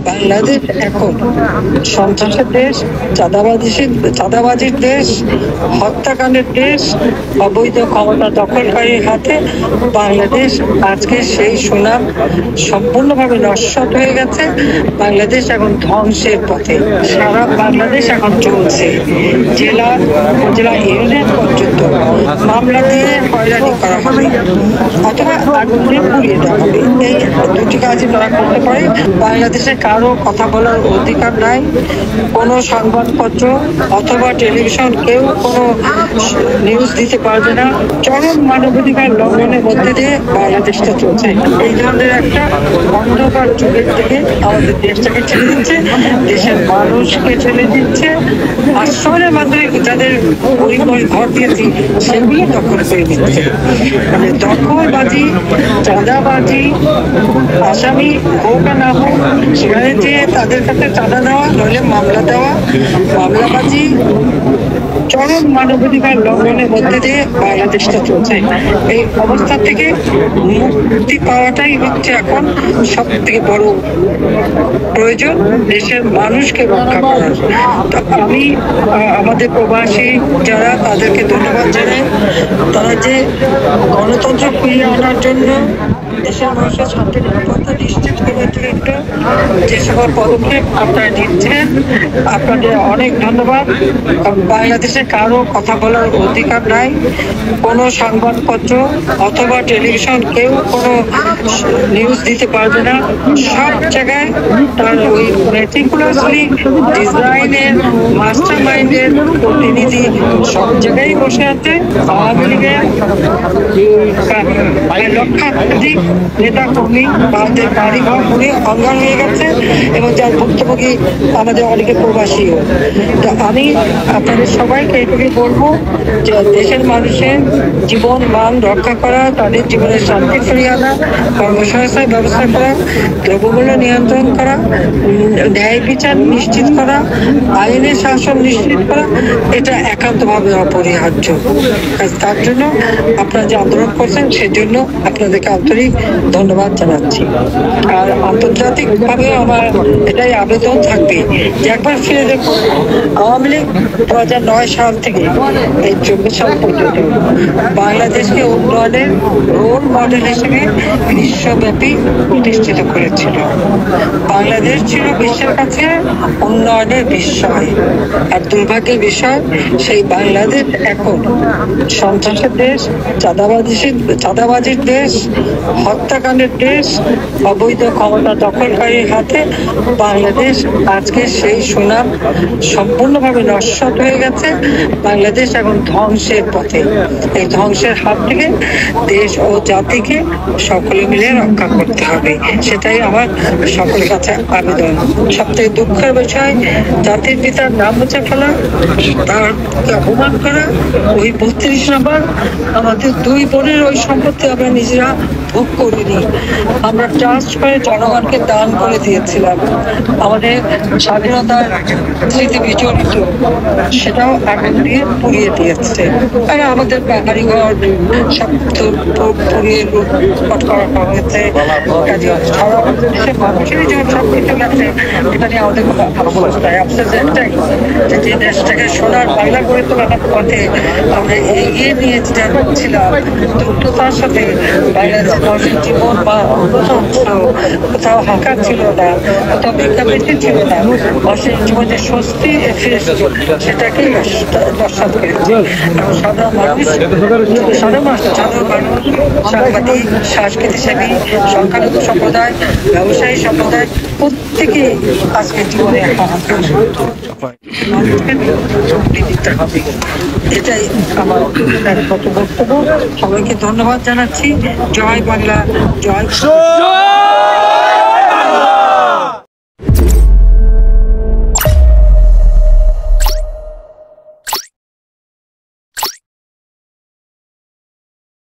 বাংলাদেশ এখন সন্ত্রাসের দেশ, চাঁদাবাজির দেশ, হত্যাকাণ্ডের দেশ, অবৈধ ক্ষমতা দখলকারীর হাতে বাংলাদেশ আজকে সেই সুনাম সম্পূর্ণভাবে নস্যাৎ হয়ে গেছে। বাংলাদেশ এখন ধ্বংসের পথে। সারা বাংলাদেশ এখন চলছে, জেলা উপজেলা ইউনিয়ন পর্যন্ত মামলা দিয়ে হয়রানি করা হবে অথবা আগুনে পুড়িয়ে দেওয়া হবে। এই দুটি কাজই তারা করতে পারে। বাংলাদেশে কারো কথা বলার অধিকার নাই। কোনো সংবাদপত্র অথবা টেলিভিশন কেউ কোনো নিউজ দিতে পারবে না। চরম মানবাধিকার লঙ্ঘনের মধ্যে দিয়ে বাংলাদেশটা চলছে। এই ধরনের একটা অন্ধকার যুগের থেকে আমাদের দেশটাকে ছেড়ে দিচ্ছে, দেশের মানুষকে ছেড়ে দিচ্ছে। আশ্রয়ের মাধ্যমে যাদের পরিবার ঘর দিয়েছি সেগুলো দখল করে দিচ্ছে। মানে দখলবাজি, চাঁদাবাজি, আসামি হোক আর না হোক সেখানে যে তাদের কাছে চাঁদা দেওয়া নইলে মামলা দেওয়া, মামলাবাজি, চরম মানবাধিকার লঙ্ঘনের মধ্যে দিয়ে বাংলাদেশটা চলছে। এই অবস্থা থেকে মুক্তি পাওয়াটাই হচ্ছে এখন সব থেকে বড় প্রয়োজন, দেশের মানুষকে রক্ষা করার। তো আমি আমাদের প্রবাসী যারা তাদেরকে ধন্যবাদ জানাই। তারা যে গণতন্ত্র ফিরিয়ে আনার জন্য দেশের মানুষের শান্তি নিরাপত্তা নিশ্চিত করার জন্য যে সকল পদক্ষেপ আপনারা নিচ্ছেন, আপনাদের অনেক ধন্যবাদ। বাংলাদেশে কারো কথা বলার অধিকার নাই। কোনো সংবাদপত্র অথবা টেলিভিশন কেউ কোনো নিউজ দিতে পারবে না। সব জায়গায় তার ওই মেটিকুলাসলি ডিজাইনের মাস্টার মাইন্ডের প্রতিনিধি সব জায়গায় বসে আছে। আওয়ামী লীগের লক্ষাধিক নেতা কর্মী তাদের বাড়ি ঘর পুড়ে অঙ্গার হয়ে গেছে এবং যার ভুক্তভোগী আমাদের অনেকে প্রবাসীও। তো আমি আপনাদের সবাইকে এইটুকুই বলবো যে দেশের মানুষের জীবন মান রক্ষা করা, তাদের জীবনের শান্তি ফিরিয়ে আনা, কর্মসংস্থান ব্যবস্থা করা, দ্রব্যমূল্য নিয়ন্ত্রণ করা, ন্যায় বিচার নিশ্চিত করা, আইনের শাসন নিশ্চিত করা, এটা একান্তভাবে অপরিহার্য। তার জন্য আপনারা যে আন্দোলন করছেন সেজন্য আপনাদেরকে আন্তরিক ধন্যবাদ জানাচ্ছি। আর আন্তর্জাতিকভাবে আমার এটাই আবেদন থাকবে যে একবার ফিরে দেখুন, আওয়ামী লীগ 2009 সাল থেকে এই 24 সাল পর্যন্ত বাংলাদেশকে উন্নয়নের রোল মডেল হিসেবে বিশ্বব্যাপী প্রতিষ্ঠিত করেছিল। বাংলাদেশ ছিল বিশ্বের কাছে উন্নয়নের বিস্ময়। আর দুর্ভাগ্যের বিষয়, সেই বাংলাদেশ এখন সন্ত্রাসের দেশ, চাঁদাবাজির দেশ, হত্যাকাণ্ডের দেশ, অবৈধ ক্ষমতা দখলকারীর হাতে বাংলাদেশ আজকে সেই সুনাম সম্পূর্ণভাবে নস্যাৎ হয়ে গেছে। বাংলাদেশ এখন ধ্বংসের পথে। এই ধ্বংসের হাত থেকে দেশ ও জাতিকে সকলে মিলে রক্ষা করতে হবে, সেটাই আমার সকলের কাছে আবেদন। সবথেকে দুঃখের বিষয়, জাতির পিতার নাম মুছে ফেলা, তারকে অপমান করা। ওই 32 নম্বর আমাদের 2 বোনের ওই সম্পত্তি আমরা নিজেরা ভোগ করিনি, আমরা ট্রাস্ট করে জনগণকে দান করে দিয়েছিলাম। আমাদের স্বাধীনতার স্মৃতি বিজড়িত, সেটাও আগুন দিয়ে পুড়িয়ে দিয়েছে। আর আমাদের বাড়িঘর সব পুড়িয়ে লুটপাট করা হয়েছে। সারা দেশের মানুষেরই যখন সব কিছু গেছে, এটা নিয়ে আমাদের কোনো আফসোস নাই। আফসোস একটাই যে দেশটাকে সোনার বাংলা করে তোলার পথে আমরা এগিয়ে নিয়ে যাচ্ছিলাম, দ্রুততার সাথে বাংলাদেশের মানুষের জীবন বা কোথাও হাঁকা ছিল না, কোথাও ভিক্ষাবৃত্তি ছিল না, মানুষের জীবনে স্বস্তি ফিরে এসেছিল, সেটাকেই নস্যাৎ করেছে। এবং সাধারণ মানুষ, সাংবাদিক, সংস্কৃতিসেবী, সংখ্যালঘু সম্প্রদায়, ব্যবসায়ী সম্প্রদায় প্রত্যেকেই আজকে জীবনে দিতে হবে। এটাই আমার বক্তব্য। সবাইকে ধন্যবাদ জানাচ্ছি। জয় বাংলা, জয়।